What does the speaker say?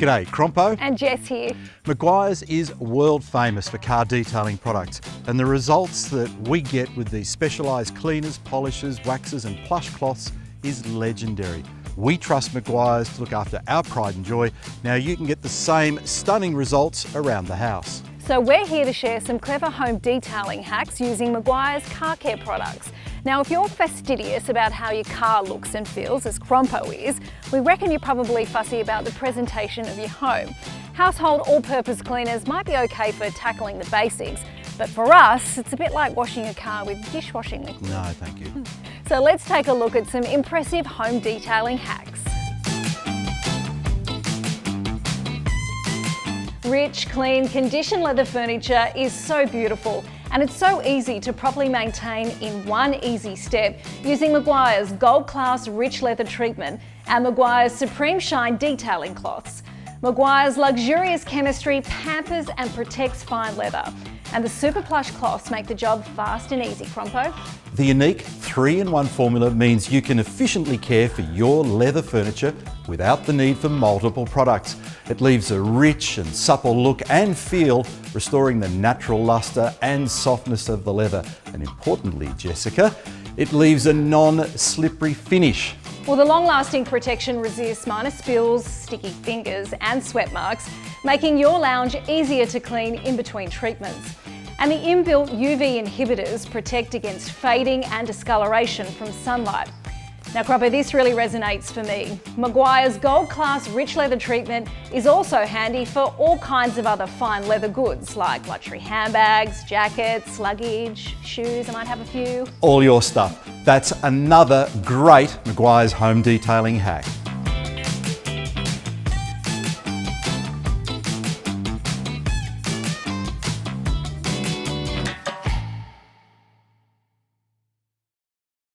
G'day, Crompo. And Jess here. Meguiars is world famous for car detailing products, and the results that we get with these specialised cleaners, polishers, waxes and plush cloths is legendary. We trust Meguiars to look after our pride and joy. Now you can get the same stunning results around the house. So we're here to share some clever home detailing hacks using Meguiar's car care products. Now if you're fastidious about how your car looks and feels, as Crompo is, we reckon you're probably fussy about the presentation of your home. Household all-purpose cleaners might be okay for tackling the basics, but for us, it's a bit like washing a car with dishwashing liquid. No, thank you. So let's take a look at some impressive home detailing hacks. Rich, clean, conditioned leather furniture is so beautiful, and it's so easy to properly maintain in one easy step using Meguiar's Gold Class Rich Leather Treatment and Meguiar's Supreme Shine Detailing Cloths. Meguiar's luxurious chemistry pampers and protects fine leather, and the super plush cloths make the job fast and easy, Crompo. The unique 3-in-1 formula means you can efficiently care for your leather furniture without the need for multiple products. It leaves a rich and supple look and feel, restoring the natural luster and softness of the leather. And importantly, Jessica, it leaves a non-slippery finish. Well, the long-lasting protection resists minor spills, sticky fingers and sweat marks, making your lounge easier to clean in between treatments. And the inbuilt UV inhibitors protect against fading and discoloration from sunlight. Now Crompo, this really resonates for me. Meguiar's Gold Class Rich Leather Treatment is also handy for all kinds of other fine leather goods like luxury handbags, jackets, luggage, shoes, I might have a few. All your stuff. That's another great Meguiar's home detailing hack.